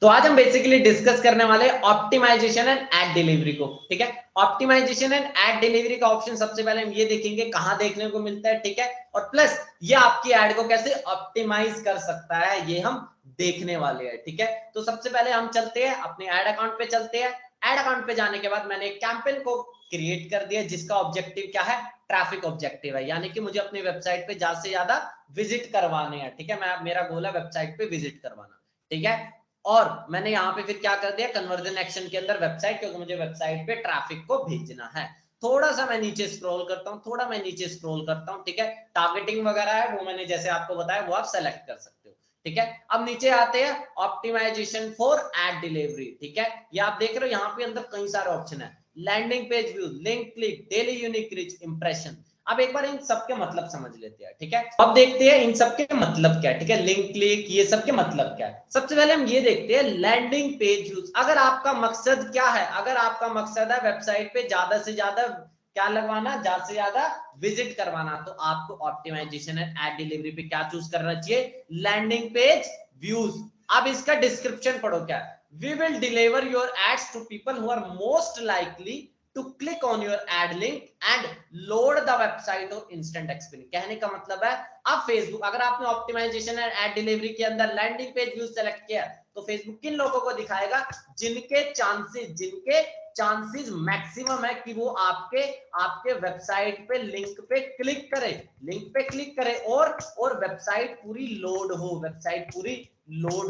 तो आज हम बेसिकली डिस्कस करने वाले ऑप्टिमाइजेशन एंड एड डिलीवरी को। ठीक है, ऑप्टिमाइजेशन एंड एड डिलीवरी का ऑप्शन सबसे पहले हम ये देखेंगे कहां देखने को मिलता है। ठीक है, और प्लस ये आपकी एड को कैसे ऑप्टिमाइज कर सकता है ये हम देखने वाले हैं। ठीक है, तो सबसे पहले हम चलते हैं अपने एड अकाउंट पे चलते हैं। एड अकाउंट पे जाने के बाद मैंने एक कैंपेन को क्रिएट कर दिया जिसका ऑब्जेक्टिव क्या है, ट्रैफिक ऑब्जेक्टिव है, यानी कि मुझे अपनी वेबसाइट पे ज्यादा से ज्यादा विजिट करवाने हैं। ठीक है, मेरा गोल है वेबसाइट पे विजिट करवाना। ठीक है, और मैंने यहाँ पे फिर क्या कर दिया, कन्वर्जन एक्शन के अंदर वेबसाइट, क्योंकि मुझे वेबसाइट पे ट्रैफिक को भेजना है। थोड़ा सा मैं नीचे स्क्रॉल करता हूँ, थोड़ा मैं नीचे स्क्रॉल करता हूँ। ठीक है, टारगेटिंग वगैरह है वो मैंने जैसे आपको बताया वो आप सेलेक्ट कर सकते हो। ठीक है, अब नीचे आते हैं ऑप्टिमाइजेशन फॉर एड डिलीवरी। ठीक है, ये आप देख रहे हो यहाँ पे अंदर कई सारे ऑप्शन है, landing page view, link click, daily unique reach, impression. अब एक बार इन सबके मतलब समझ लेते हैं। ठीक है, अब देखते हैं इन सबके मतलब क्या है। ठीक है, लिंक क्लिक ये सबके मतलब क्या है। सबसे पहले हम ये देखते हैं लैंडिंग पेज यूज। अगर आपका मकसद क्या है, अगर आपका मकसद है वेबसाइट पे ज्यादा से ज्यादा क्या लगवाना, ज्यादा से ज्यादा विजिट करवाना, तो आपको ऑप्टिमाइजेशन एंड एड डिलीवरी पे क्या चूज करना चाहिए, लैंडिंग पेज व्यूज। अब इसका डिस्क्रिप्शन पढ़ो क्या है, we will deliver your ads to people who are most likely to click on your ad link and load the website or instant experience। कहने का मतलब है अब फेसबुक, अगर आपने ऑप्टिमाइजेशन एंड एड डिलीवरी के अंदर लैंडिंग पेज व्यू सेलेक्ट किया तो फेसबुक किन लोगों को दिखाएगा, जिनके चांसेस मैक्सिमम है कि वो आपके वेबसाइट पे लिंक पे क्लिक करे और वेबसाइट पूरी लोड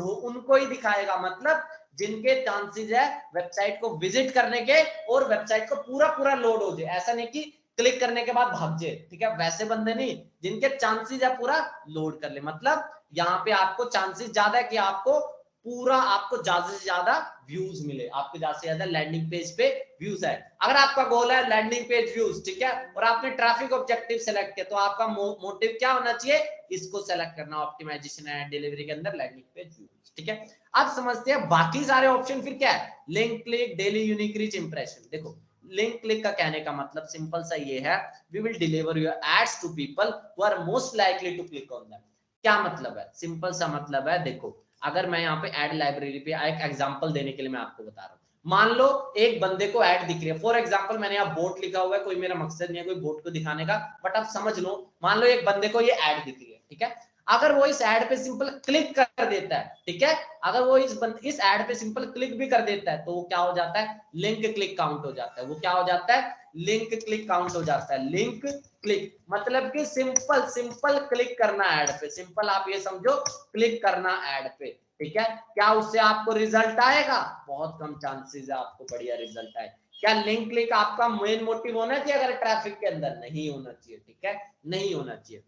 हो, उनको ही दिखाएगा। मतलब जिनके चांसेस है वेबसाइट को विजिट करने के और वेबसाइट को पूरा लोड हो जाए, ऐसा नहीं कि क्लिक करने के बाद भाग जाए। ठीक है, वैसे बंदे नहीं, जिनके चांसेस है पूरा लोड कर ले। मतलब यहाँ पे आपको चांसेस ज्यादा है कि आपको ज्यादा से ज्यादा व्यूज मिले, आपको ज्यादा से ज्यादा लैंडिंग पेज पे व्यूज है। अगर आपका गोल है लैंडिंग पेज व्यूज, ठीक है, और आपने ट्रैफिक ऑब्जेक्टिव सेलेक्ट किया तो आपका मोटिव क्या होना चाहिए, इसको सेलेक्ट करना, ऑप्टिमाइजेशन एंड डिलीवरी के अंदर लैंडिंग पेज व्यूज। ठीक है, अब समझते हैं बाकी सारे ऑप्शन फिर क्या है, link click, daily unique reach, impression. देखो लिंक क्लिक का कहने का मतलब सिंपल सा ये है, we will deliver your ads to people who are most likely to click on them. क्या मतलब है, सिंपल सा मतलब है, देखो अगर मैं यहाँ पे एड लाइब्रेरी पे एक एग्जांपल देने के लिए मैं आपको बता रहा हूँ, मान लो एक बंदे को ऐड दिख रही है, फॉर एग्जांपल मैंने यहाँ बोट लिखा हुआ है, कोई मेरा मकसद नहीं है कोई बोट को दिखाने का, बट आप समझ लो, मान लो एक बंदे को ये ऐड दिख रही है। ठीक है, अगर वो इस ऐड पे सिंपल क्लिक कर देता है, ठीक है, अगर वो इस ऐड पे सिंपल क्लिक भी कर देता है तो वो क्या हो जाता है, लिंक क्लिक काउंट हो जाता है। वो क्या हो जाता है, लिंक क्लिक काउंट हो जाता है। लिंक क्लिक मतलब कि सिंपल क्लिक करना ऐड पे, सिंपल आप ये समझो क्लिक करना ऐड पे। ठीक है, क्या उससे आपको रिजल्ट आएगा, बहुत कम चांसेस है आपको बढ़िया रिजल्ट आए। क्या लिंक क्लिक आपका मेन मोटिव होना चाहिए अगर ट्रैफिक के अंदर, नहीं होना चाहिए। ठीक है, नहीं होना चाहिए।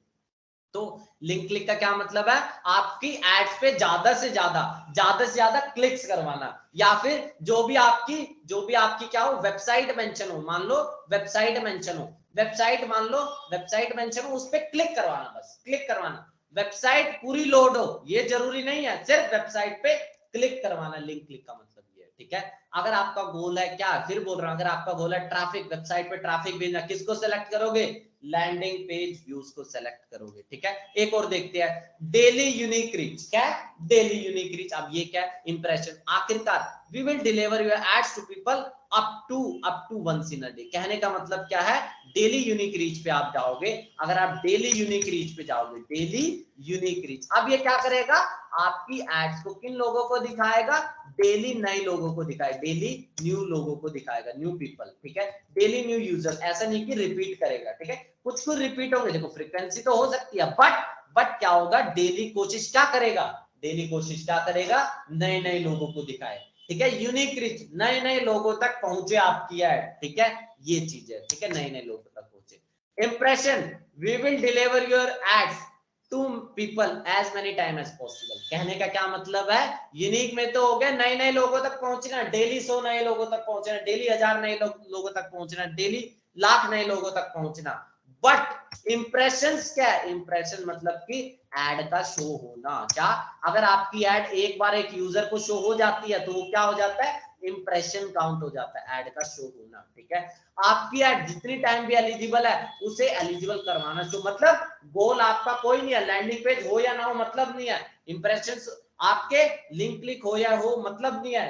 तो लिंक क्लिक का क्या मतलब है, आपकी एड्स पे ज्यादा से ज्यादा क्लिक्स करवाना, या फिर जो भी आपकी क्या हो, वेबसाइट मेंशन हो, मान लो वेबसाइट मेंशन हो, वेबसाइट मेंशन हो, उस पर क्लिक करवाना, बस क्लिक करवाना, वेबसाइट पूरी लोड हो, ये जरूरी नहीं है, सिर्फ वेबसाइट पे क्लिक करवाना, लिंक क्लिक का मतलब ये है। ठीक है, अगर आपका गोल है क्या, फिर बोल रहा हूं, अगर आपका गोल है ट्रैफिक, वेबसाइट पे ट्रैफिक भेजना, किसको सेलेक्ट करोगे, लैंडिंग पेज व्यूज को सेलेक्ट करोगे। ठीक है, एक और देखते हैं डेली यूनिक रीच। क्या है डेली यूनिक रीच, अब ये क्या है, इंप्रेशन। आखिरकार we will deliver your ads to people up to once in a day. कहने का मतलब क्या है, डेली यूनिक रीच पे आप जाओगे, अगर आप डेली यूनिक रीच पे जाओगे, डेली यूनिक रीच, अब ये क्या करेगा, आपकी एड्स को किन लोगों को दिखाएगा, डेली नए लोगों को दिखाएगा, डेली न्यू लोगों को दिखाएगा, न्यू पीपल। ठीक है, डेली न्यू यूजर, ऐसा नहीं कि रिपीट करेगा। ठीक है, कुछ रिपीट होंगे, देखो फ्रीक्वेंसी तो हो सकती है, बट क्या होगा, डेली कोशिश क्या करेगा, नए लोगों को दिखाए। ठीक है, यूनिक रीच, नए लोगों तक पहुंचे आपकी ऐड। ठीक है, ये चीज है। ठीक है, नए लोगों तक पहुंचे। Impression, we will deliver your ads to people as many time as possible. कहने का क्या मतलब है, यूनिक में तो हो गया नए लोगों तक पहुंचना, डेली 100 नए लोगों तक पहुंचना, डेली 1000 नए लोगों तक पहुंचना, डेली लाख नए लोगों तक पहुंचना। बट इंप्रेशंस क्या है, इंप्रेशन मतलब कि एड का शो होना। क्या, अगर आपकी एड एक बार एक यूजर को शो हो जाती है तो वो क्या हो जाता है, इंप्रेशन काउंट हो जाता है, एड का शो होना। ठीक है, आपकी एड जितनी टाइम भी एलिजिबल है उसे एलिजिबल करवाना। तो मतलब गोल आपका कोई नहीं है, लैंडिंग पेज हो या ना हो मतलब नहीं है, इंप्रेशन आपके लिंक क्लिक हो या हो मतलब नहीं है,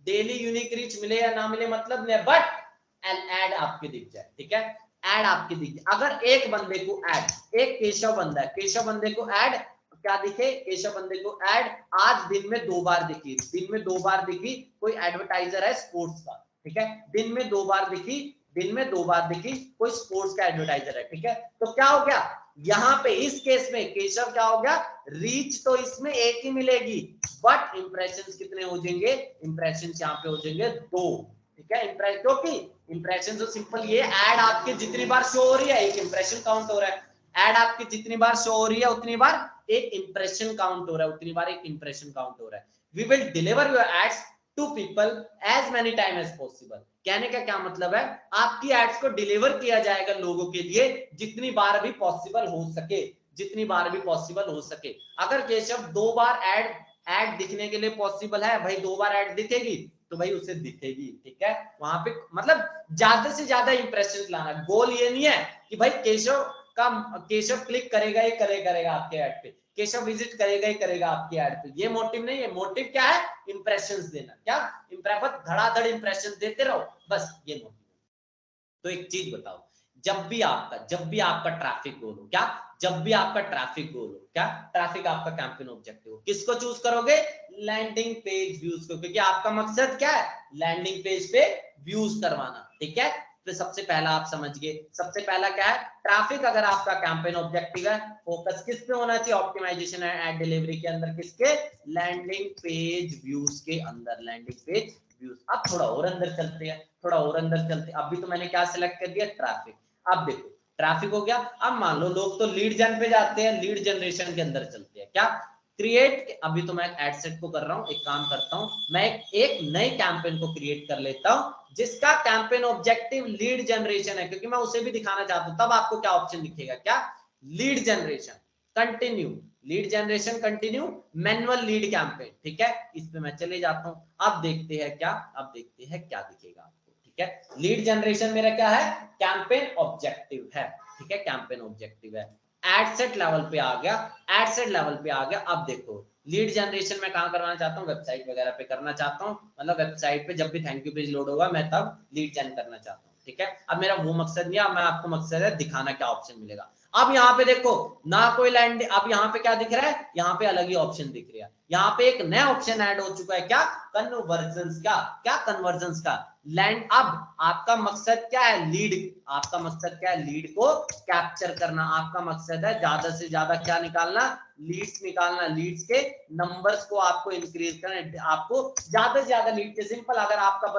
डेली यूनिक रीच मिले या ना मिले मतलब नहीं है, बट एड आपके दिख जाए, ठीक है, एड आपके दिख जाए। अगर एक बंदे को एड, एक केशव बंदा है, केशव बंदे को एड क्या दिखे, केशव बंदे को एड आज दिन में 2 बार दिखी, दिन में 2 बार दिखी, कोई एडवर्टाइजर है स्पोर्ट्स का, ठीक है, दिन में 2 बार दिखी, दिन में 2 बार दिखी, कोई स्पोर्ट्स का एडवर्टाइजर है, ठीक है, तो क्या हो गया यहाँ पे इस केस में केशव क्या हो गया, रीच तो इसमें एक ही मिलेगी, बट इंप्रेशंस कितने हो जाएंगे, इंप्रेशंस यहाँ पे हो जाएंगे 2, ठीक है, इंप्रेशन, क्योंकि इंप्रेशन तो सिंपल ये ऐड आपके जितनी बार शो हो रही है एक इंप्रेशन काउंट हो रहा है, ऐड आपकी जितनी बार शो हो रही है उतनी बार एक इंप्रेशन काउंट हो रहा है, उतनी बार एक इंप्रेशन काउंट हो रहा है। We will deliver your ads to people as many time as possible. कहने का क्या मतलब है, आपकी एड्स को डिलीवर किया जाएगा लोगों के लिए जितनी बार भी पॉसिबल हो सके, जितनी बार भी पॉसिबल हो सके। अगर केशव 2 बार एड दिखने के लिए पॉसिबल है, भाई 2 बार एड दिखेगी तो भाई उसे दिखेगी, ठीक है, वहां पे मतलब ज्यादा से ज्यादा इंप्रेशन लाना। गोल ये नहीं है कि भाई केशव क्लिक करेगा ही करेगा आपके ऐड पे, केशव विजिट करेगा ही करेगा आपकी ऐड पे, ये मोटिव नहीं है। मोटिव क्या है, इंप्रेशंस देना, क्या इंप्रेशन, धड़ाधड़ इंप्रेशन देते रहो, बस ये मोटिव। तो एक चीज बताओ, जब भी आपका ट्रैफिक गोल हो, क्या जब भी आपका ट्रैफिक गोल हो, क्या ट्रैफिक आपका कैंपेन ऑब्जेक्टिव हो, किसको चूज करोगे, लैंडिंग पेज व्यूज को, क्योंकि आपका मकसद क्या है, लैंडिंग पेज पे व्यूज करवाना, ठीक है। तो सबसे पहला आप समझ गए, सबसे पहला क्या है, ट्रैफिक अगर आपका कैंपेन ऑब्जेक्टिव है, फोकस किस पे होना चाहिए, ऑप्टिमाइजेशन एंड डिलीवरी के अंदर, किसके, लैंडिंग पेज व्यूज के अंदर, लैंडिंग पेज व्यूज। अब थोड़ा और अंदर चलते हैं, थोड़ा और अंदर चलते हैं। अभी तो मैंने क्या सिलेक्ट कर दिया, ट्रैफिक। अब देखो ट्रैफिक हो गया, अब मान लो लोग तो लीड जन पे जाते हैं, लीड जनरेशन के अंदर चलते हैं, क्या क्रिएट, अभी तो मैं एड सेट को कर रहा हूं, एक काम करता हूं मैं, एक नए कैंपेन को क्रिएट कर लेता हूं जिसका कैंपेन ऑब्जेक्टिव लीड जनरेशन है, क्योंकि मैं उसे भी दिखाना चाहता हूं। तब आपको क्या ऑप्शन दिखेगा, क्या lead generation continue, lead generation continue, manual lead campaign, ठीक है, इस पे मैं चले जाता हूं। अब देखते हैं क्या, अब देखते हैं क्या दिखेगा आपको, ठीक है। लीड जनरेशन मेरा क्या है, कैंपेन ऑब्जेक्टिव है, ठीक है, कैंपेन ऑब्जेक्टिव है। एड सेट लेवल पे आ गया, एड सेट लेवल पे आ गया। अब देखो लीड जनरेशन में कहां करवाना चाहता हूं, वेबसाइट वगैरह पे करना चाहता हूं, मतलब वेबसाइट पे जब भी थैंक यू पेज लोड होगा मैं तब लीड जन करना चाहता हूं, ठीक है। अब मेरा वो मकसद नहीं है, अब मैं आपको मकसद है दिखाना क्या ऑप्शन मिलेगा। अब यहाँ पे देखो ना कोई लैंड, अब यहाँ पे क्या दिख रहा है, यहाँ पे अलग ही ऑप्शन दिख रहा है, यहाँ पे एक नया ऑप्शन ऐड हो चुका है, क्या कन्वर्जन्स का, क्या कन्वर्जन्स का लैंड। अब आपका मकसद क्या है, लीड, आपका मकसद क्या है, लीड को कैप्चर करना, आपका मकसद है ज्यादा से ज्यादा क्या निकालना, लीड्स निकालना, लीड्स के नंबर्स को आपको इंक्रीज करना, आपको ज्यादा से ज्यादा लीड के। सिंपल, अगर आपका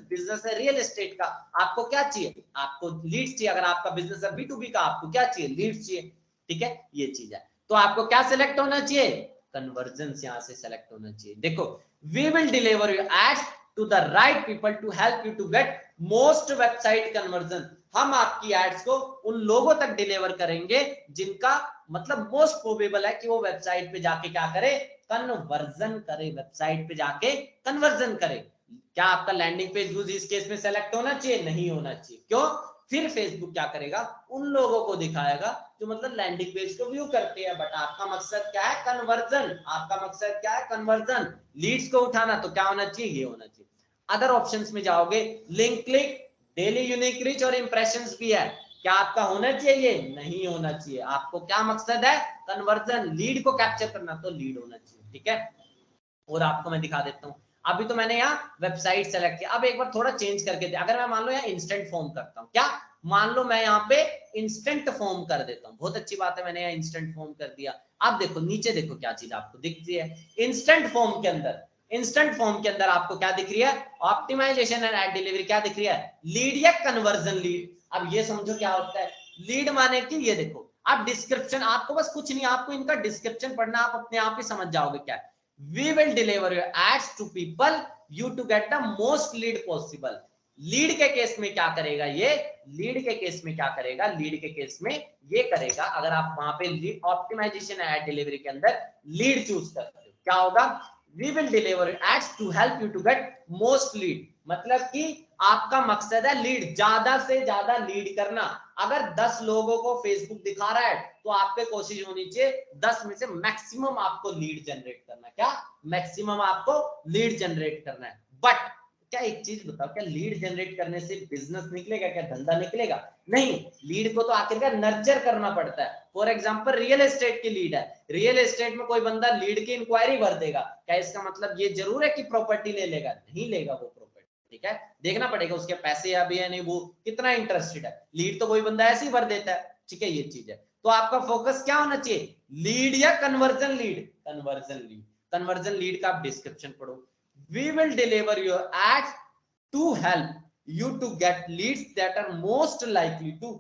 बिजनेस है रियल एस्टेट का, आपको क्या चाहिए, आपको लीड्स चाहिए। अगर आपका बिजनेस है B2B का, आपको क्या चाहिए, लीड्स चाहिए, ठीक है, ये चीज है। तो आपको क्या सिलेक्ट होना चाहिए, कन्वर्जन्स यहां से सिलेक्ट होना चाहिए। देखो we will deliver your ads to the right people to help you to get most website conversion। हम आपकी एड्स को उन लोगों तक डिलीवर करेंगे जिनका मतलब मोस्ट प्रोबेबल है कि वो वेबसाइट पे जाके क्या करे, कन्वर्जन करे, वेबसाइट पे जाके कन्वर्जन करे। क्या आपका लैंडिंग पेज यूज इस केस में सेलेक्ट होना चाहिए, नहीं होना चाहिए, क्यों, फिर फेसबुक क्या करेगा, उन लोगों को दिखाएगा जो मतलब लैंडिंग पेज को व्यू करते हैं। बट आपका मकसद क्या है, कन्वर्जन, आपका मकसद क्या है, कन्वर्जन, लीड्स को उठाना, तो क्या होना चाहिए, ये होना चाहिए। अदर ऑप्शंस में जाओगे, link click, daily unique reach और इंप्रेशंस भी है, क्या आपका होना चाहिए, नहीं होना चाहिए। आपको क्या मकसद है, कन्वर्जन, लीड को कैप्चर करना, तो लीड होना चाहिए, ठीक है। और आपको मैं दिखा देता हूं, अभी तो मैंने यहाँ वेबसाइट सेलेक्ट किया, अब एक बार थोड़ा चेंज करके दे। अगर मैं मान लो यहाँ इंस्टेंट फॉर्म करता हूँ, क्या मान लो मैं यहाँ पे इंस्टेंट फॉर्म कर देता हूँ, बहुत अच्छी बात है, मैंने यहाँ इंस्टेंट फॉर्म कर दिया। अब देखो नीचे देखो क्या चीज आपको दिखती है, इंस्टेंट फॉर्म के अंदर, इंस्टेंट फॉर्म के अंदर आपको क्या दिख रही है, ऑप्टिमाइजेशन एंड एड डिलीवरी, क्या दिख रही है, लीड या कन्वर्जन लीड। अब ये समझो क्या होता है लीड माने कि ये देखो, आप डिस्क्रिप्शन, आपको बस कुछ नहीं, आपको इनका डिस्क्रिप्शन पढ़ना, आप अपने आप ही समझ जाओगे क्या है। We will deliver your ads to people you to get the most lead possible। Lead के केस में क्या करेगा ये, लीड के केस में क्या करेगा, लीड के केस में ये करेगा, अगर आप वहां पे लीड ऑप्टिमाइजेशन एड डिलीवरी के अंदर लीड चूज करते हो, क्या होगा, we will deliver ads to help you to get most lead। मतलब कि आपका मकसद है लीड, ज्यादा से ज्यादा लीड करना, अगर 10 लोगों को फेसबुक दिखा रहा है तो आपकी कोशिश होनी चाहिए 10 में से मैक्सिमम आपको लीड जनरेट करना है। क्या मैक्सिमम आपको लीड जनरेट करना है। बट क्या एक चीज बताओ, क्या लीड जनरेट करने से बिजनेस निकलेगा, क्या धंधा निकलेगा? नहीं, लीड को तो आखिरकार नर्चर करना पड़ता है। फॉर एग्जांपल रियल एस्टेट की लीड है, रियल एस्टेट में कोई बंदा लीड की इंक्वायरी भर देगा, क्या इसका मतलब ये जरूर है कि प्रॉपर्टी ले लेगा? नहीं लेगा वो प्रॉपर्टी, ठीक है। देखना पड़ेगा उसके पैसे अभी है नहीं, वो कितना इंटरेस्टेड है। लीड तो कोई बंदा ऐसे ही भर देता है, ठीक है, ये चीज है। तो आपका फोकस क्या होना चाहिए, लीड या conversion lead? Conversion lead. Conversion lead का आप डिस्क्रिप्शन पढ़ो। We will deliver your ads to help you to get leads that are most likely to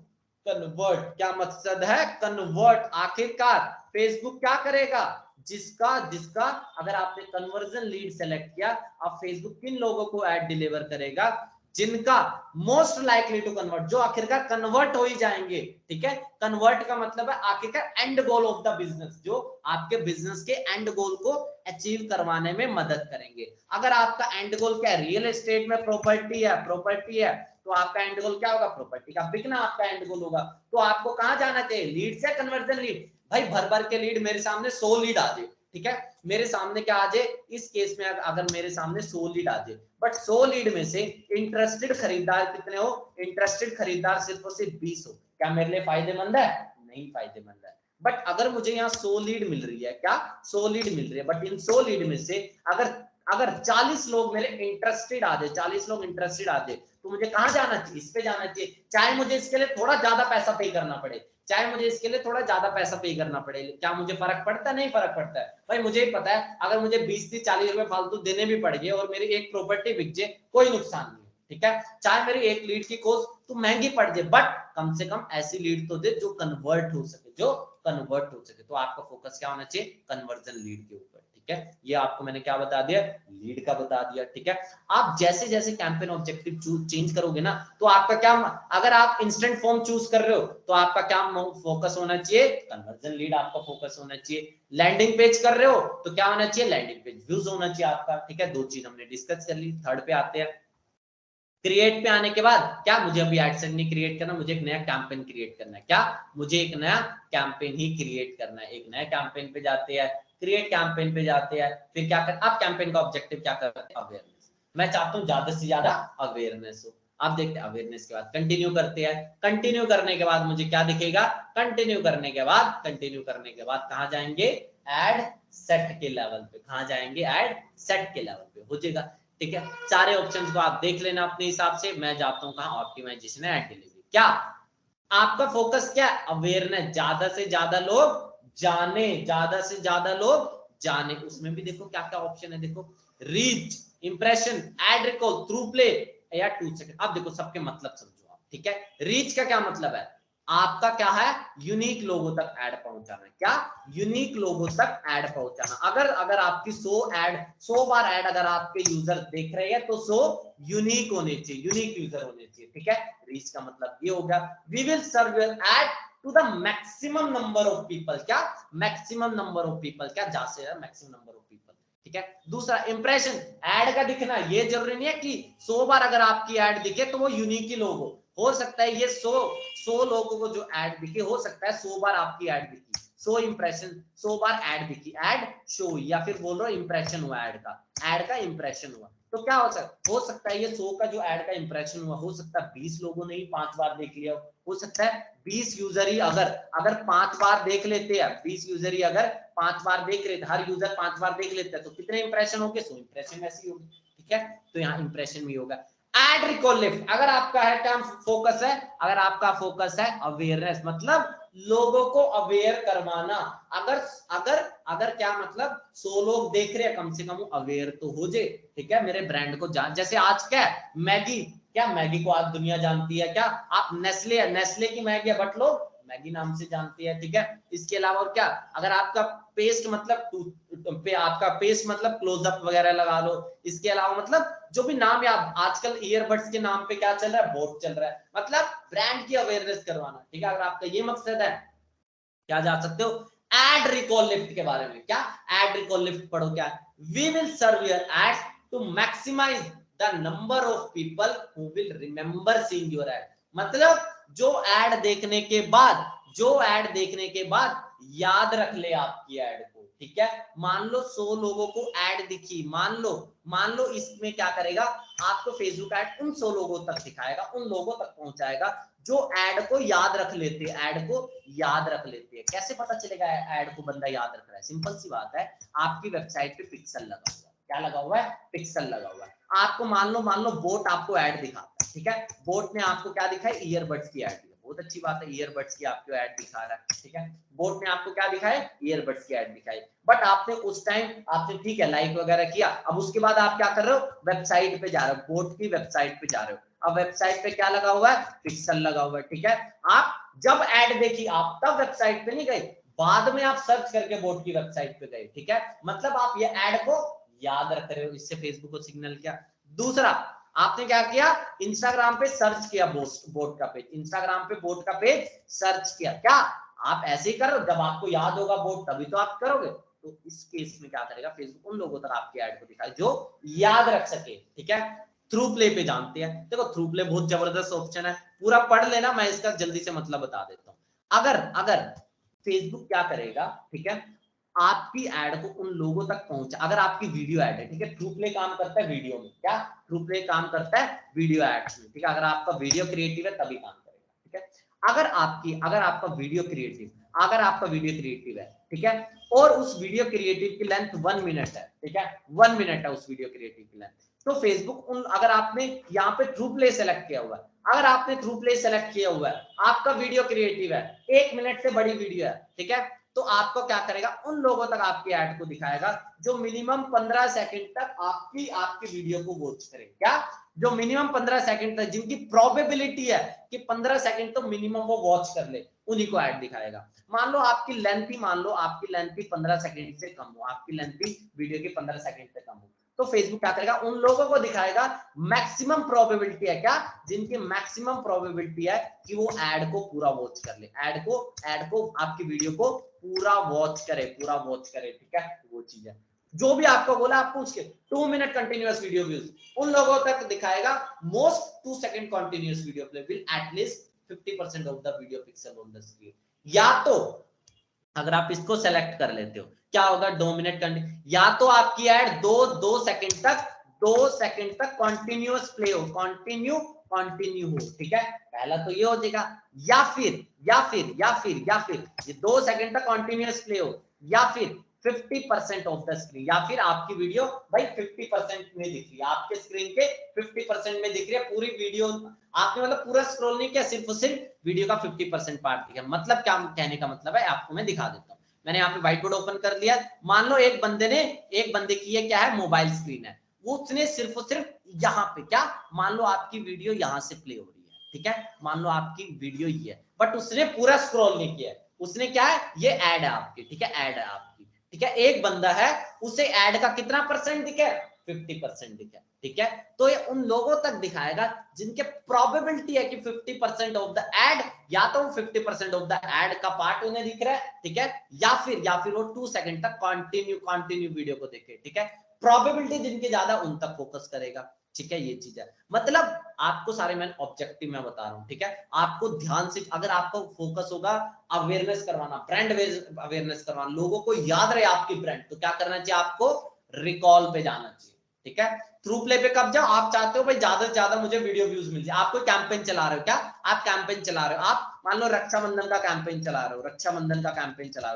convert। क्या मकसद है? कन्वर्ट। आखिरकार फेसबुक क्या करेगा, जिसका अगर आपने कन्वर्जन लीड सेलेक्ट किया, अब फेसबुक किन लोगों को एड डिलीवर करेगा, जिनका मोस्ट लाइकली टू कन्वर्ट, जो आखिरकार कन्वर्ट हो ही जाएंगे, ठीक है। कन्वर्ट का मतलब है आखिरकार and goal of the business, जो आपके बिजनेस के एंड गोल को अचीव करवाने में मदद करेंगे। अगर आपका एंड गोल क्या है, रियल एस्टेट में प्रॉपर्टी है, तो आपका एंड गोल क्या होगा, प्रॉपर्टी का बिकना आपका एंड गोल होगा। तो आपको कहां जाना चाहिए, लीड से कन्वर्जन लीड। भाई भर भर के लीड, मेरे सामने 100 लीड आ जाए, ठीक है, मेरे सामने क्या आ जाए, इस केस में अगर मेरे सामने 100 लीड आ जाए, बट 100 लीड में से इंटरेस्टेड खरीदार कितने हो, इंटरेस्टेड खरीदार सिर्फ और सिर्फ 20 हो, क्या मेरे लिए फायदेमंद है? नहीं फायदेमंद है। बट अगर मुझे यहाँ 100 लीड मिल रही है, क्या 100 लीड मिल रही है, बट इन 100 लीड में से अगर 40 लोग मेरे इंटरेस्टेड आ जाए, 40 लोग इंटरेस्टेड आ जाए, तो मुझे कहां जाना चाहिए, इस पे जाना चाहिए। चाहे मुझे इसके लिए थोड़ा ज्यादा पैसा पे करना पड़े, चाहे मुझे इसके लिए थोड़ा ज्यादा पैसा पे करना पड़े, क्या मुझे फर्क पड़ता है? नहीं फर्क पड़ता है। भाई मुझे पता है, अगर मुझे 20 से 40 रुपए फालतू देने भी पड़ गए और मेरी एक प्रॉपर्टी बिक जाए, कोई नुकसान नहीं, ठीक है। चाहे मेरी एक लीड की कॉस्ट तो महंगी पड़ जाए, बट कम से कम ऐसी लीड तो दे जो कन्वर्ट हो सके, तो आपका फोकस क्या होना चाहिए, कन्वर्जन लीड के ऊपर, ठीक है। ये आपको मैंने क्या बता दिया, लीड का बता दिया, ठीक है। आप जैसे जैसे कैंपेन ऑब्जेक्टिव चेंज करोगे ना, तो आपका क्या, अगर आप इंस्टेंट फॉर्म चूज कर रहे हो तो आपका क्या फोकस होना चाहिए, कन्वर्जन लीड आपका फोकस होना चाहिए। लैंडिंग पेज कर रहे हो तो क्या होना चाहिए, लैंडिंग पेज व्यूज होना चाहिए आपका, ठीक है। दो चीज हमने डिस्कस कर ली। थर्ड पे आते हैं, क्रिएट पे आने के बाद क्या, मुझे अभी एडसेंस नहीं क्रिएट करना, मुझे एक नया कैंपेन क्रिएट करना है। क्या, मुझे एक नया कैंपेन ही क्रिएट करना है। एक नया कैंपेन पे जाते हैं, क्रिएट कैंपेन पे जाते हैं, फिर क्या कर, आप कैंपेन का ऑब्जेक्टिव क्या करते हैं, अवेयरनेस। मैं चाहता हूं ज्यादा से ज्यादा अवेयरनेस हो। आप देखते हैं अवेयरनेस के बाद कंटिन्यू करते हैं, कंटिन्यू करने के बाद मुझे क्या दिखेगा, कंटिन्यू करने के बाद कहां जाएंगे, एड सेट के लेवल पे, कहां जाएंगे, एड सेट के लेवल पे हो जाएगा, ठीक है। सारे ऑप्शंस को आप देख लेना अपने हिसाब से। मैं जाता हूं कहां, ऑप्टिमाइजेशन एंड डिलीवरी। क्या आपका फोकस क्या है, अवेयरनेस, ज्यादा से ज्यादा लोग जाने, ज्यादा से ज्यादा लोग जाने। उसमें भी देखो क्या क्या ऑप्शन है, देखो reach, impression, ad recall, through play या 2 सेकंड। अब देखो सबके मतलब समझो आप, ठीक है। रीच का क्या मतलब है, आपका क्या है, यूनिक लोगों तक ऐड पहुंचाना। क्या, यूनिक लोगों तक ऐड पहुंचाना। अगर आपकी 100 बार ऐड अगर आपके यूजर देख रहे हैं तो 100 यूनिक होने चाहिए, यूनिक यूजर होने चाहिए, ठीक है। रीच का मतलब ये हो गया, we will serve your ad to the maximum number of people. क्या, मैक्सिमम नंबर ऑफ पीपल, क्या जा से मैक्सिमम नंबर ऑफ पीपल, ठीक है। दूसरा इंप्रेशन, ऐड का दिखना, ये जरूरी नहीं है कि 100 बार अगर आपकी ऐड दिखे तो वो यूनिक ही लोग हो सकता है ये 100 लोगों को जो ऐड दिखे, हो सकता है 100 बार आपकी ऐड दिखी, 100 इंप्रेशन, 100 बार ऐड दिखी, ऐड शो, या फिर बोल रहा हूं इंप्रेशन हुआ, ऐड का इंप्रेशन हुआ। तो क्या हो सकता है ये 100 का जो ऐड का इंप्रेशन हुआ, हो सकता है 20 लोगों ने ही 5 बार देख लिया, हो सकता है 20 यूजर ही अगर 5 बार देख लेते हैं, 20 यूजर ही अगर 5 बार देख लेते, हर यूजर 5 बार देख लेता है, तो कितने इंप्रेशन होंगे, 100 इंप्रेशन ऐसी होगी, ठीक है। तो यहाँ इंप्रेशन भी होगा। एड रिकॉल लिफ्ट, अगर आपका है क्या फोकस है, अगर आपका फोकस है अवेयरनेस, मतलब लोगों को अवेयर करवाना। अगर क्या मतलब 100 लोग देख रहे हैं, कम से कम अवेयर तो हो जाए, ठीक है, मेरे ब्रांड को जान। जैसे आज क्या है, मैगी, क्या मैगी को आज दुनिया जानती है, क्या आप नेस्ले की मैगी है बट लोग मैगी नाम से जानती है, ठीक है। इसके अलावा और क्या, अगर आपका पेस्ट मतलब आपका पेस्ट मतलब क्लोजअप वगैरह लगा लो, इसके अलावा मतलब जो भी नाम है, आजकल ईयरबड्स के नाम पे क्या चल रहा है, बोट चल रहा है, मतलब ब्रांड की अवेयरनेस करवाना, ठीक है। अगर आपका ये मकसद है, क्या जा सकते हो, एड रिकॉल लिफ्ट के बारे में। क्या, एड रिकॉल लिफ्ट पढ़ो, क्या, we will serve your ad to maximize the number of people who will remember seeing your ad. मतलब जो ऐड देखने के बाद, जो ऐड देखने के बाद याद रख ले आपकी ऐड को, ठीक है। मान लो 100 लोगों को ऐड दिखी, मान लो इसमें क्या करेगा, आपको फेसबुक ऐड उन 100 लोगों तक दिखाएगा, उन लोगों तक पहुंचाएगा जो ऐड को याद रख लेते हैं, ऐड को याद रख लेते हैं। कैसे पता चलेगा ऐड को बंदा याद रख रहा है? सिंपल सी बात है, आपकी वेबसाइट पे पिक्सल लगा हुआ है। क्या लगा हुआ है? पिक्सल लगा हुआ है। आपको मान लो बोट आपको ऐड दिखाता है, ठीक है। बोट ने आपको क्या दिखाई? ईयरबड्स की ऐड, बहुत अच्छी बात है, ईयरबड्स की आपको ऐड दिखा रहा है, ठीक है। बोट ने आपको क्या दिखाए? ईयरबड्स की ऐड दिखाई। बट आपने उस टाइम आपने ठीक है लाइक वगैरह किया, अब उसके बाद आप क्या कर रहे हो? वेबसाइट पे जा रहे हो, बोट की वेबसाइट पे जा रहे हो। अब वेबसाइट पे क्या लगा हुआ है? पिक्सल लगा हुआ है, ठीक है। आप जब ऐड देखी आप तब वेबसाइट पे नहीं गए, बाद में आप सर्च करके बोट की वेबसाइट पे गए, ठीक है। मतलब आप ये ऐड को याद रख रहे हो, इससे फेसबुक को सिग्नल किया। दूसरा, आपने क्या किया? इंस्टाग्राम पे सर्च किया बोट का पेज, इंस्टाग्राम पे बोट का पेज सर्च किया। क्या आप ऐसे ही करो? जब आपको याद होगा बोट तभी तो आप करोगे। तो इस केस में क्या करेगा फेसबुक? उन लोगों तक आपकी ऐड को दिखाए जो याद रख सके, ठीक है। थ्रू प्ले पे जानते हैं, देखो थ्रू प्ले बहुत जबरदस्त ऑप्शन है, पूरा पढ़ लेना, मैं इसका जल्दी से मतलब बता देता हूँ। अगर फेसबुक क्या करेगा, ठीक है, आपकी ऐड को उन लोगों तक पहुंचा, अगर आपकी वीडियो ऐड है, ठीक है, थ्रू प्ले काम करता है वीडियो में, क्या थ्रू प्ले काम करता है? वीडियो ऐड में, ठीक है। अगर आपका वीडियो क्रिएटिव है तभी काम करेगा, ठीक है। अगर आपका वीडियो क्रिएटिव है, ठीक है, और उस वीडियो क्रिएटिव की लेंथ 1 मिनट है, ठीक है, 1 मिनट है उस वीडियो क्रिएटिव की लेंथ, तो फेसबुक अगर आपने यहाँ पे थ्रू प्ले सेलेक्ट किया हुआ है, अगर आपने थ्रू प्ले सेलेक्ट किया हुआ है, आपका वीडियो क्रिएटिव है, 1 मिनट से बड़ी वीडियो है, ठीक है, तो आपको क्या करेगा? उन लोगों तक आपकी ऐड को दिखाएगा जो मिनिमम 15 सेकंड तक आपकी वीडियो को वॉच करें। क्या? जो मिनिमम 15 सेकंड तक, जिनकी प्रोबेबिलिटी है कि 15 सेकंड तो मिनिमम वो वॉच कर ले, उन्हीं को ऐड दिखाएगा। मान लो आपकी लेंथ ही 15 सेकंड से कम हो, आपकी लेंथ ही वीडियो की 15 सेकंड से कम हो, तो फेसबुक क्या करेगा? उन लोगों को दिखाएगा, मैक्सिमम प्रोबेबिलिटी है क्या? जिनकी मैक्सिमम प्रोबेबिलिटी है कि वो ऐड को पूरा वॉच कर ले, ऐड को आपकी वीडियो को पूरा वॉच करे, ठीक है। वो चीज है जो भी आपको बोला, आपको उसके 2 मिनट कंटिन्यूअस वीडियो व्यूज उन लोगों तक दिखाएगा। Most 2 second continuous video play will at least 50% of the video pixel on the screen. या तो अगर आप इसको सेलेक्ट कर लेते हो, क्या होगा? 2 मिनट या तो आपकी ऐड 2 सेकंड तक कंटिन्यूअस प्ले हो, कंटिन्यू हो, ठीक है। पहला तो ये हो जाएगा, या फिर ये 2 सेकंड तक कंटिन्यूअस प्ले हो, या फिर 50% ऑफ द स्क्रीन, या फिर आपकी वीडियो भाई 50% में दिख रही है, आपके स्क्रीन के 50% में दिख रही है पूरी वीडियो, आपने मतलब पूरा स्क्रॉल नहीं किया, सिर्फ वीडियो का 50% पार्ट दिखा। मतलब क्या कहने का मतलब है, आपको मैं दिखा देता हूँ। मैंने यहाँ पे व्हाइट बोर्ड ओपन कर लिया, मान लो एक बंदे की ये क्या है? मोबाइल स्क्रीन है, वो उसने सिर्फ और सिर्फ यहाँ पे क्या, मान लो आपकी वीडियो यहाँ से प्ले हो रही है, ठीक है, मान लो आपकी वीडियो ये है, बट उसने पूरा स्क्रॉल नहीं किया, उसने क्या है? ये ऐड है आपकी, ठीक है, ऐड है आपकी, ठीक है। एक बंदा है, उसे ऐड का कितना परसेंट दिखे? 50% दिखे, ठीक है। तो ये उन लोगों तक दिखाएगा जिनके प्रोबेबिलिटी है कि 50% ऑफ द ऐड, या तो 50% ऑफ द ऐड का पार्ट उन्हें दिख रहा है, ठीक है, या फिर वो 2 सेकंड तक कंटिन्यू वीडियो को देखे, ठीक है। प्रोबेबिलिटी जिनके ज्यादा उन तक फोकस करेगा, ठीक है। ये चीज है, मतलब आपको सारे मैं ऑब्जेक्टिव में बता रहा हूँ, ठीक है। आपको ध्यान से, अगर आपको फोकस होगा अवेयरनेस करवाना, ब्रांड अवेयरनेस करवाना, लोगों को याद रहे आपकी ब्रांड, तो क्या करना चाहिए? आपको रिकॉल पे जाना चाहिए, ठीक है। थ्रू प्ले पे कब जाओ? आप चाहते हो भाई ज्यादा से ज्यादा मुझे वीडियो व्यूज मिल जाए, आप कोई कैंपेन चला रहे हो, क्या आप कैंपेन चला रहे हो? आप मान लो रक्षाबंधन का कैंपेन चला रहे हो,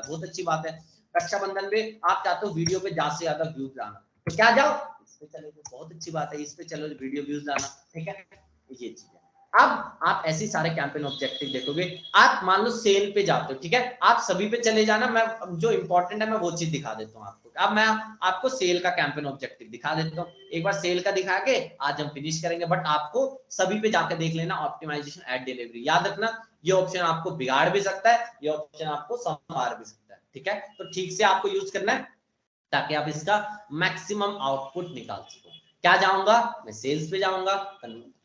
बहुत अच्छी बात है। रक्षाबंधन में आप चाहते हो वीडियो पे ज्यादा से ज्यादा व्यूज लाना, तो क्या जाओ इस पे चले, बहुत अच्छी बात है, इस पे चलो वीडियो व्यूज लाना, ठीक है। ये चीज है। अब आप ऐसे सारे कैंपेन ऑब्जेक्टिव देखोगे, आप मान लो सेल पे जाते हो, ठीक है, आप सभी पे चले जाना, मैं जो इंपॉर्टेंट है मैं वो चीज दिखा देता हूँ आपको। अब मैं आपको सेल का कैंपेन ऑब्जेक्टिव दिखा देता हूँ, एक बार सेल का दिखा के आज हम फिनिश करेंगे, बट आपको सभी पे जाकर देख लेना। ऑप्टिमाइजेशन एड डिलीवरी, याद रखना ये ऑप्शन आपको बिगाड़ भी सकता है, ये ऑप्शन आपको संवार भी सकता है, ठीक है। तो ठीक से आपको यूज करना है ताकि आप इसका मैक्सिमम आउटपुट निकाल सको। क्या जाऊंगा, मैं सेल्स पे जाऊंगा,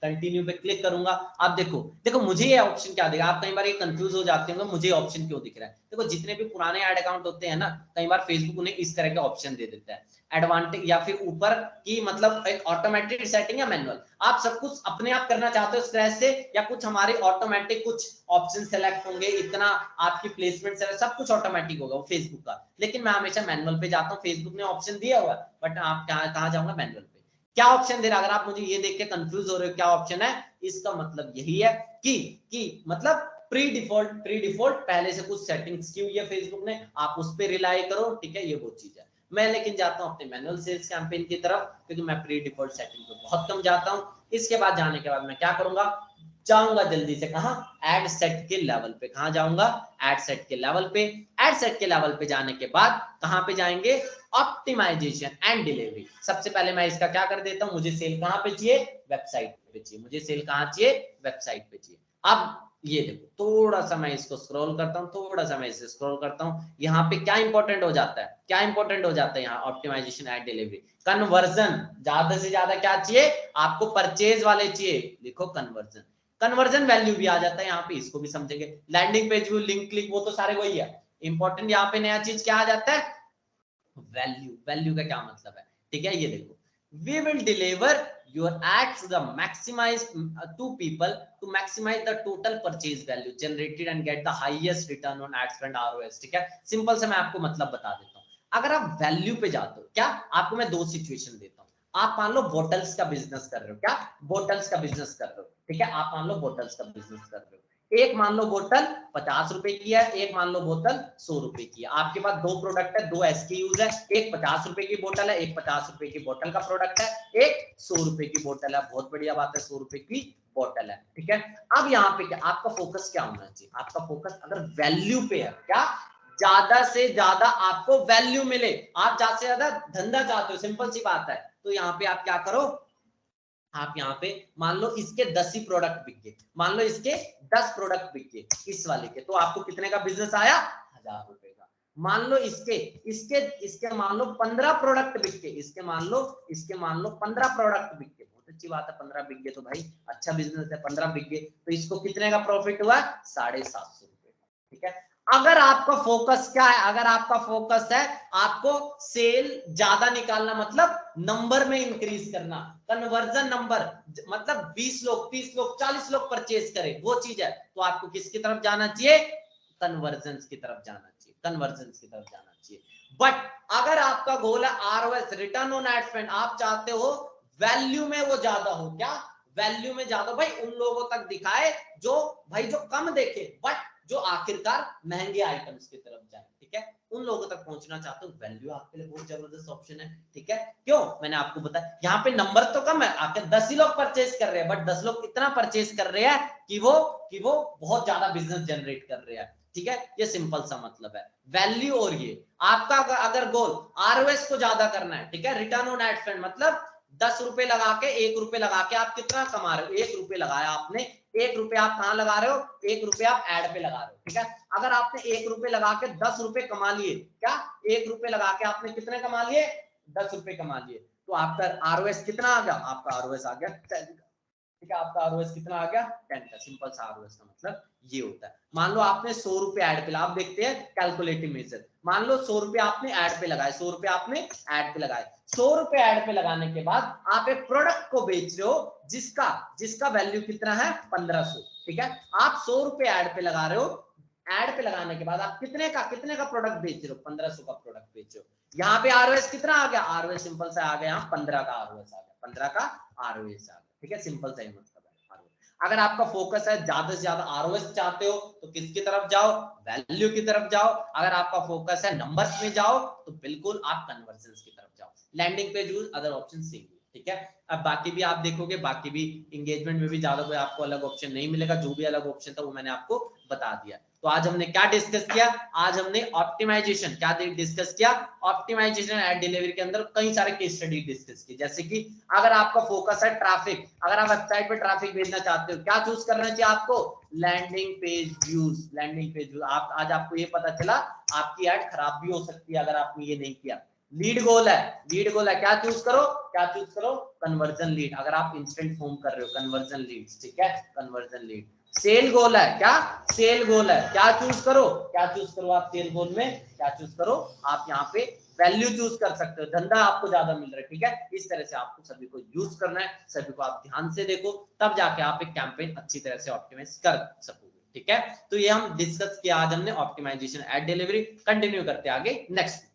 कंटिन्यू पे क्लिक करूंगा। आप देखो मुझे ये ऑप्शन क्या देगा। आप कई बार ये कंफ्यूज हो जाते होंगे मुझे ऑप्शन क्यों दिख रहा है। देखो जितने भी पुराने ऐड अकाउंट होते हैं ना, कई बार फेसबुक उन्हें इस तरह के ऑप्शन दे देता है, एडवांटेज या फिर ऊपर की मतलब एक ऑटोमेटिक सेटिंग या मैनुअल। आप सब कुछ अपने आप करना चाहते हो स्क्रैच से, या कुछ हमारे ऑटोमेटिक कुछ ऑप्शन सेलेक्ट होंगे, इतना आपकी प्लेसमेंट सब कुछ ऑटोमेटिक होगा वो फेसबुक का। लेकिन मैं हमेशा मैनुअल पे जाता हूँ, फेसबुक ने ऑप्शन दिया हुआ है, बट आप कहाँ जाऊंगा, मैनुअल पे। क्या ऑप्शन दे रहा है, अगर आप मुझे ये देख के कंफ्यूज हो रहे हो क्या ऑप्शन है, इसका मतलब यही है कि मतलब प्री डिफॉल्ट पहले से कुछ सेटिंग्स की हुई है फेसबुक ने, आप उस पर रिलाई करो, ठीक है, ये वो चीज है। मैं लेकिन जाता हूं अपने मैनुअल सेल्स कैंपेन की तरफ, क्योंकि मैं प्री डिफॉल्ट सेटिंग पे बहुत कम जाता हूं। इसके बाद जाने के बाद मैं क्या करूंगा, जाऊंगा जल्दी से कहां, एड सेट के लेवल पे। कहां जाऊंगा, एड सेट के लेवल पे। एड सेट के लेवल पे जाने के बाद कहां पे जाएंगे, ऑप्टिमाइजेशन एंड डिलीवरी। सबसे पहले मैं इसका क्या कर देता हूं, मुझे सेल कहां पे चाहिए, वेबसाइट पे चाहिए, मुझे सेल कहां चाहिए, वेबसाइट पे चाहिए। अब ये देखो थोड़ा सा मैं इसको स्क्रॉल करता हूं, थोड़ा सा मैं इसे स्क्रॉल करता हूं, यहाँ पे क्या इंपॉर्टेंट हो जाता है, क्या इंपॉर्टेंट हो जाता है यहाँ, ऑप्टिमाइजेशन एंड डिलीवरी, कन्वर्जन। ज्यादा से ज्यादा क्या चाहिए आपको, परचेज वाले चाहिए, लिखो कन्वर्जन। कन्वर्जन वैल्यू भी आ जाता है यहाँ पे, इसको भी समझेंगे। Landing page view, link click, वो तो सारे वही है। इंपॉर्टेंट यहाँ पे नया चीज क्या आ जाता है, वैल्यू। वैल्यू का क्या मतलब है, ठीक है, ये देखो, we will deliver your ads to the maximize to people to maximize the total purchase value generated and get the highest return on ad spend ROS। ठीक है, सिंपल से मैं आपको मतलब बता देता हूँ। अगर आप वैल्यू पे जाते हो, क्या आपको मैं दो सिचुएशन देता हूँ। आप मान लो बोटल्स का बिजनेस कर रहे हो, क्या बोटल्स का बिजनेस कर रहे हो, ठीक है, आप मान लो बोटल्स का बिजनेस कर रहे हो। एक मान लो बोतल 50 रुपए की है, एक मान लो बोतल 100 रुपए की है। आपके पास दो प्रोडक्ट है, दो एसकेयूज है, एक 50 रुपए की बोतल है, एक 50 रुपए की बोतल का प्रोडक्ट है, एक 100 रुपए की बोतल है। बहुत बढ़िया बात है, 100 रुपए की बोतल है, ठीक है। अब यहाँ पे क्या आपका फोकस क्या होना चाहिए, आपका फोकस अगर वैल्यू पे है, क्या ज्यादा से ज्यादा आपको वैल्यू मिले, आप ज्यादा से ज्यादा धंधा चाहते हो, सिंपल सी बात है, तो यहाँ पे आप क्या करो, आप यहाँ पे मान लो इसके 10 ही प्रोडक्ट बिक गए, मान लो इसके 10 प्रोडक्ट बिक गए इस वाले के, तो आपको कितने का बिजनेस आया, 1000 रुपए का। मान लो इसके इसके इसके मान लो 15 प्रोडक्ट बिक गए, इसके मान लो 15 प्रोडक्ट बिक गए, बहुत अच्छी बात है, 15 बिक गए तो भाई अच्छा बिजनेस है, 15 बिक गए तो इसको कितने का प्रॉफिट हुआ, 750 रुपए का, ठीक है। अगर आपका फोकस क्या है, अगर आपका फोकस है आपको सेल ज्यादा निकालना, मतलब नंबर में इंक्रीज करना, कन्वर्जन नंबर, मतलब 20 लोग 30 लोग 40 लोग परचेज करें, वो चीज है, तो आपको किसकी तरफ जाना चाहिए, कन्वर्जन की तरफ जाना चाहिए, कन्वर्जन की तरफ जाना चाहिए। बट अगर आपका गोल है ROS, return on ad spend, आप चाहते हो वैल्यू में वो ज्यादा हो, क्या वैल्यू में ज्यादा, भाई उन लोगों तक दिखाए जो भाई जो कम देखे बट जो आखिरकार महंगे आइटम्स की तरफ जाए, ठीक है, उन लोगों तक पहुंचना चाहते हो, वैल्यू आपके लिए बहुत जबरदस्त ऑप्शन है, ठीक है। क्यों, मैंने आपको बताया यहाँ पे नंबर तो कम है, आके 10 ही लोग परचेज कर रहे हैं, बट 10 लोग इतना परचेज कर रहे हैं कि वो बहुत ज्यादा बिजनेस जनरेट कर रहे हैं, ठीक है। ये सिंपल सा मतलब है वैल्यू। और ये आपका अगर गोल आरओएस को ज्यादा करना है, ठीक है, रिटर्न ऑन एड स्पेंड, मतलब 10 रुपए लगा के 1 रुपए लगा के आप कितना कमा रहे हो, 1 रुपए लगाया आपने, 1 रुपए आप कहां लगा रहे हो, 1 रुपए आप एड पे लगा रहे हो, ठीक है। अगर आपने 1 रुपए लगा के 10 रुपए कमा लिए, क्या 1 रुपए लगा के आपने कितने कमा लिए, 10 रुपए कमा लिए, तो आपका आरओएस कितना आ गया, आपका आरओएस आ गया 10 का, ठीक है, आपका आरओएस कितना आ गया 10 का। सिंपल सा आरओएस का मतलब ये होता है। मान लो आपने 100 रुपए ऐड पे, आप देखते हैं कैलकुलेटिव मेथड, मान लो 100 रुपए आपने ऐड पे लगाए, 100 रुपए आपने ऐड पे लगाए, 100 रुपए ऐड पे लगाने के बाद आप एक प्रोडक्ट को बेच रहे हो जिसका वैल्यू कितना है 1500, ठीक है। आप 100 रुपए ऐड पे लगा रहे हो, ऐड पे लगाने के बाद आप कितने का प्रोडक्ट बेच रहे हो, 1500 का प्रोडक्ट बेच रहे हो। यहाँ पे आरओएस कितना आ गया, आरओएस सिंपल से आ गया 15 का आरओएस आ गया, 15 का आरओएस आ गया, ठीक है, सिंपल सा ही मतलब है। अगर आपका फोकस है ज्यादा से ज्यादा आरओएस चाहते हो तो किसकी तरफ जाओ, वैल्यू की तरफ जाओ। अगर आपका फोकस है नंबर्स में जाओ तो बिल्कुल आप कन्वर्जन की तरफ जाओ। Landing page use other option same, ठीक है। अब बाकी भी आप देखोगे, बाकी भी एंगेजमेंट में भी ज्यादा कोई आपको अलग ऑप्शन नहीं मिलेगा, जो भी अलग ऑप्शन था वो मैंने आपको बता दिया। तो आज हमने क्या डिस्कस किया, आज हमने ऑप्टिमाइजेशन क्या डिस्कस किया, ऑप्टिमाइजेशन एड डिलीवरी के अंदर कई सारे केस स्टडी डिस्कस की। जैसे कि अगर आपका फोकस है ट्रैफिक, अगर आप वेबसाइट पे ट्रैफिक भेजना चाहते हो, क्या चूज करना चाहिए आपको, landing page views, landing page views. आप आज आपको ये पता चला आपकी ऐड खराब भी हो सकती है अगर आपने ये नहीं किया। लीड गोल है, लीड गोल है, क्या चूज करो, क्या चूज करो, कन्वर्जन लीड। अगर आप इंस्टेंट फॉर्म कर रहे हो, कन्वर्जन लीड्स, ठीक है, कन्वर्जन लीड। सेल गोल है, क्या सेल गोल है, क्या चूज करो, क्या चूज करो आप सेल गोल में, क्या चूज करो आप यहाँ पे वैल्यू चूज कर सकते हो, धंधा आपको ज्यादा मिल रहा है, ठीक है। इस तरह से आपको सभी को यूज करना है, सभी को आप ध्यान से देखो, तब जाके आप एक कैंपेन अच्छी तरह से ऑप्टिमाइज कर सकोगे, ठीक है। तो ये हम डिस्कस किया आज हमने ऑप्टिमाइजेशन एड डिलीवरी। कंटिन्यू करते आगे नेक्स्ट।